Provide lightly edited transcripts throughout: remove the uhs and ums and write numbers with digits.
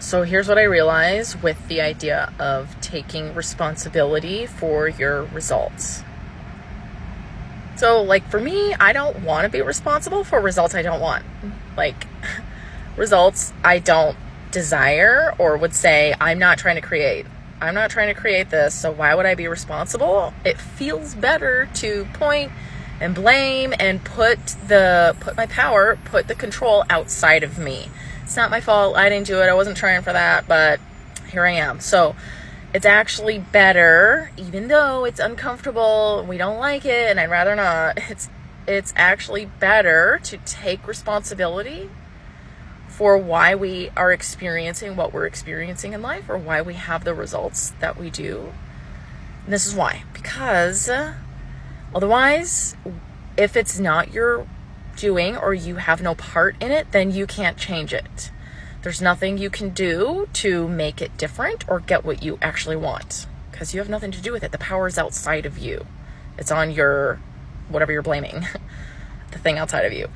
So here's what I realized with the idea of taking responsibility for your results. So, like, for me, I don't want to be responsible for results I don't want. Like, results I don't desire or would say, I'm not trying to create this, so why would I be responsible? It feels better to point and blame and put the control outside of me. It's not my fault. I didn't do it. I wasn't trying for that, but here I am. So it's actually better, even though it's uncomfortable, we don't like it, and I'd rather not. It's actually better to take responsibility for why we are experiencing what we're experiencing in life, or why we have the results that we do. And this is why. Because otherwise, if it's not your doing or you have no part in it, then you can't change it. There's nothing you can do to make it different or get what you actually want, because you have nothing to do with it. The power is outside of you. It's on your, whatever you're blaming, the thing outside of you.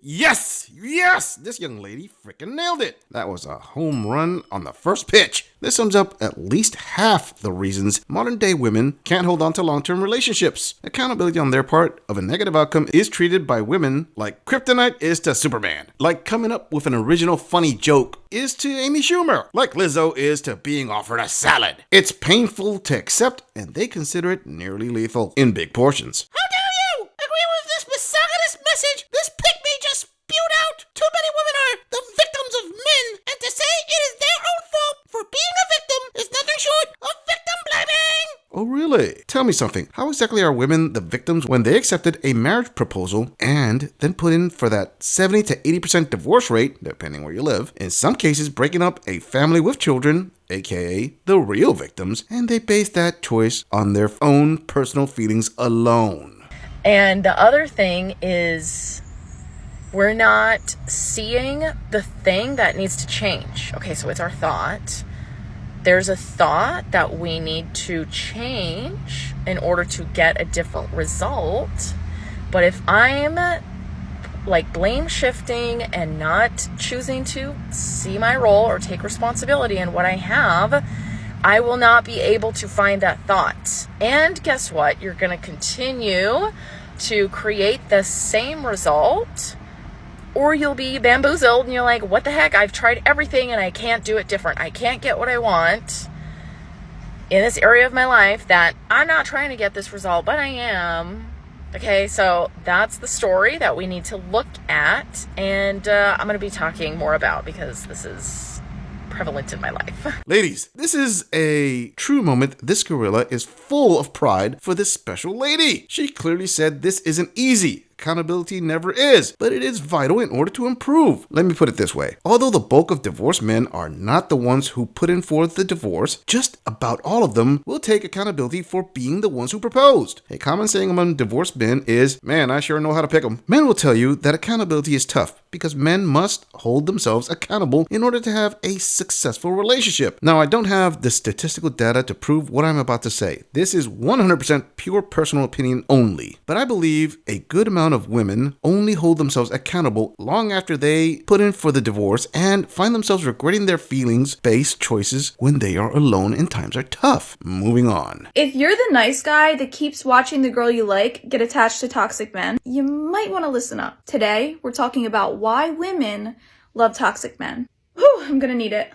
Yes! This young lady freaking nailed it. That was a home run on the first pitch. This sums up at least half the reasons modern day women can't hold on to long-term relationships. Accountability on their part of a negative outcome is treated by women like kryptonite is to Superman. Like coming up with an original funny joke is to Amy Schumer. Like Lizzo is to being offered a salad. It's painful to accept, and they consider it nearly lethal in big portions. How dare you agree with this misogynist message? This pygmy just spewed out. Too many women are the victims of men, and to say it is their own fault for being a victim is nothing short of victim blaming. Oh, really? Tell me something. How exactly are women the victims when they accepted a marriage proposal and then put in for that 70 to 80% divorce rate, depending where you live, in some cases breaking up a family with children, aka the real victims, and they base that choice on their own personal feelings alone? And the other thing is, we're not seeing the thing that needs to change. Okay, so it's our thought. There's a thought that we need to change in order to get a different result. But if I'm like blame shifting and not choosing to see my role or take responsibility in what I have, I will not be able to find that thought. And guess what? You're going to continue to create the same result, or you'll be bamboozled and you're like, what the heck? I've tried everything and I can't do it different. I can't get what I want in this area of my life that I'm not trying to get this result, but I am. Okay, so that's the story that we need to look at, and I'm going to be talking more about, because this is prevalent in my life. Ladies, this is a true moment. This gorilla is full of pride for this special lady. She clearly said this isn't easy. Accountability never is, but it is vital in order to improve. Let me put it this way. Although the bulk of divorced men are not the ones who put in for the divorce, just about all of them will take accountability for being the ones who proposed. A common saying among divorced men is, man, I sure know how to pick 'em. Men will tell you that accountability is tough because men must hold themselves accountable in order to have a successful relationship. Now, I don't have the statistical data to prove what I'm about to say. This is 100% pure personal opinion only, but I believe a good amount of women only hold themselves accountable long after they put in for the divorce and find themselves regretting their feelings-based choices when they are alone and times are tough. Moving on. If you're the nice guy that keeps watching the girl you like get attached to toxic men, you might want to listen up. Today, we're talking about why women love toxic men. Whew, I'm gonna need it.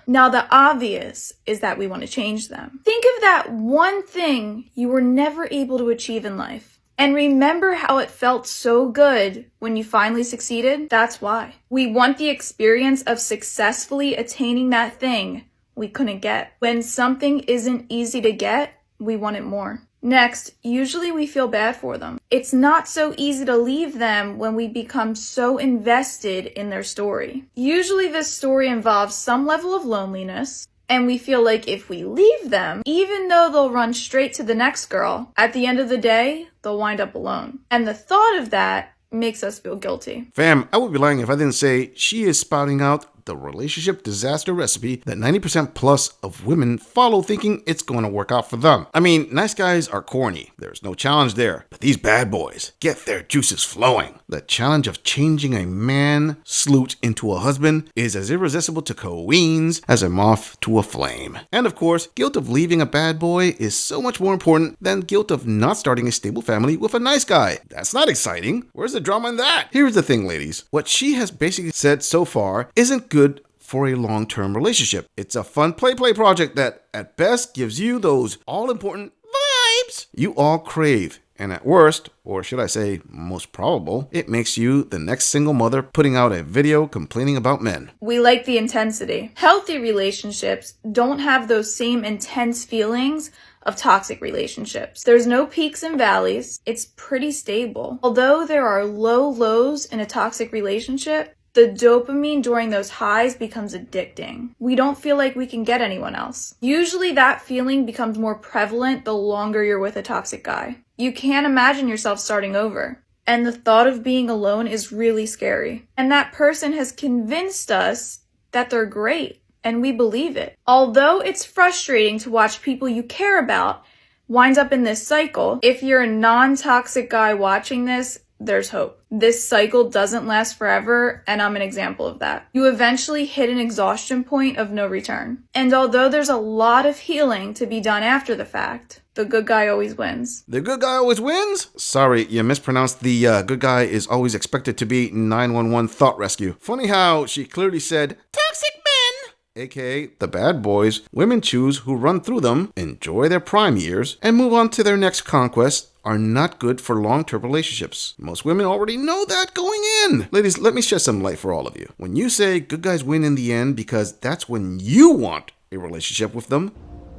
Now, the obvious is that we want to change them. Think of that one thing you were never able to achieve in life. And remember how it felt so good when you finally succeeded? That's why. We want the experience of successfully attaining that thing we couldn't get. When something isn't easy to get, we want it more. Next, usually we feel bad for them. It's not so easy to leave them when we become so invested in their story. Usually this story involves some level of loneliness, and we feel like if we leave them, even though they'll run straight to the next girl, at the end of the day, they'll wind up alone. And the thought of that makes us feel guilty. Fam, I would be lying if I didn't say she is spouting out the relationship disaster recipe that 90% plus of women follow thinking it's going to work out for them. I mean, nice guys are corny. There's no challenge there. But these bad boys get their juices flowing. The challenge of changing a man sloot into a husband is as irresistible to queens as a moth to a flame. And of course, guilt of leaving a bad boy is so much more important than guilt of not starting a stable family with a nice guy. That's not exciting. Where's the drama in that? Here's the thing, ladies. What she has basically said so far isn't good for a long-term relationship. It's a fun play project that at best gives you those all-important vibes you all crave. And at worst, or should I say most probable, it makes you the next single mother putting out a video complaining about men. We like the intensity. Healthy relationships don't have those same intense feelings of toxic relationships. There's no peaks and valleys. It's pretty stable. Although there are low lows in a toxic relationship, the dopamine during those highs becomes addicting. We don't feel like we can get anyone else. Usually that feeling becomes more prevalent the longer you're with a toxic guy. You can't imagine yourself starting over. And the thought of being alone is really scary. And that person has convinced us that they're great, and we believe it. Although it's frustrating to watch people you care about wind up in this cycle, if you're a non-toxic guy watching this, there's hope. This cycle doesn't last forever, and I'm an example of that. You eventually hit an exhaustion point of no return. And although there's a lot of healing to be done after the fact, the good guy always wins. The good guy always wins? Sorry, you mispronounced the good guy is always expected to be 911 Thought Rescue. Funny how she clearly said, Toxic men! aka the bad boys women choose who run through them, enjoy their prime years, and move on to their next conquest are not good for long-term relationships. Most women already know that going in. Ladies, let me shed some light for all of you. When you say good guys win in the end because that's when you want a relationship with them,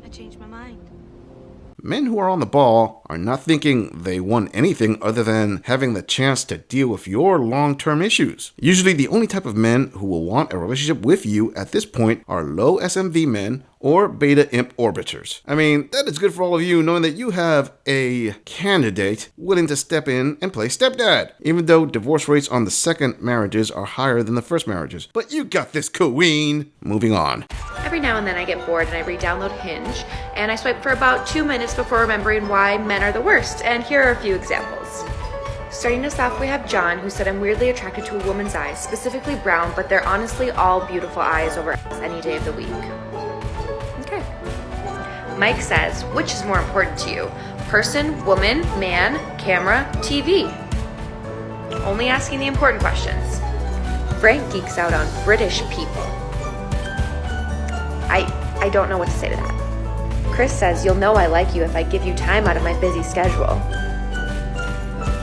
I changed my mind. men who are on the ball are not thinking they won anything other than having the chance to deal with your long-term issues. Usually the only type of men who will want a relationship with you at this point are low SMV men or beta imp orbiters. I mean, that is good for all of you knowing that you have a candidate willing to step in and play stepdad, even though divorce rates on the second marriages are higher than the first marriages. But you got this, queen. Moving on. Every now and then I get bored and I re-download Hinge, and I swipe for about 2 minutes before remembering why men are the worst, and here are a few examples. Starting us off, we have John, who said, I'm weirdly attracted to a woman's eyes, specifically brown, but they're honestly all beautiful eyes over any day of the week. Okay. Mike says, which is more important to you? Person, woman, man, camera, TV? Only asking the important questions. Frank geeks out on British people. I don't know what to say to that. Chris says, you'll know I like you if I give you time out of my busy schedule.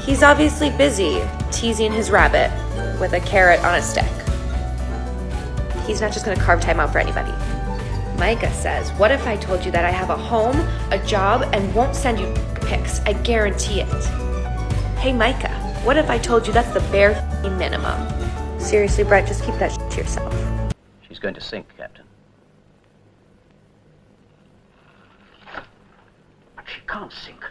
He's obviously busy teasing his rabbit with a carrot on a stick. He's not just going to carve time out for anybody. Micah says, what if I told you that I have a home, a job, and won't send you pics? I guarantee it. Hey Micah, what if I told you that's the bare f***ing minimum? Seriously, Brett, just keep that shit to yourself. She's going to sink, Captain. But she can't sink.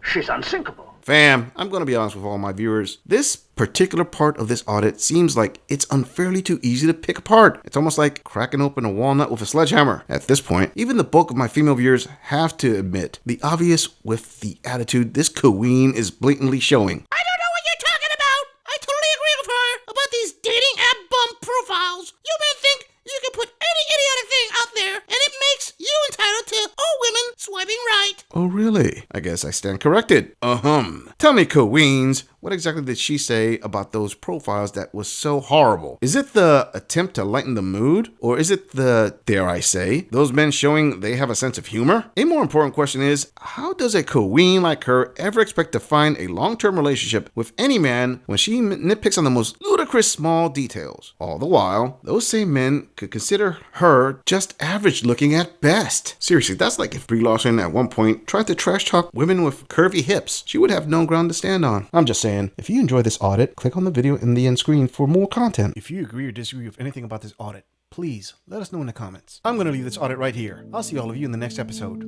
She's unsinkable. Fam, I'm going to be honest with all my viewers. This particular part of this audit seems like it's unfairly too easy to pick apart. It's almost like cracking open a walnut with a sledgehammer. At this point, even the bulk of my female viewers have to admit the obvious with the attitude this queen is blatantly showing. I don't know what you're talking about. I totally agree with her about these dating app bum profiles. You men think you can put any idiotic thing out there and it makes you entitled to all women swiping right. Oh, really? I guess I stand corrected. Tell me, queens, what exactly did she say about those profiles that was so horrible? Is it the attempt to lighten the mood? Or is it the, dare I say, those men showing they have a sense of humor? A more important question is, how does a queen like her ever expect to find a long-term relationship with any man when she nitpicks on the most ludicrous small details? All the while, those same men could consider her just average looking at best. Seriously, that's like if Brie Larson at one point tried to trash talk women with curvy hips. She would have no ground to stand on. I'm just saying. If you enjoy this audit, click on the video in the end screen for more content. If you agree or disagree with anything about this audit, please let us know in the comments. I'm going to leave this audit right here. I'll see all of you in the next episode.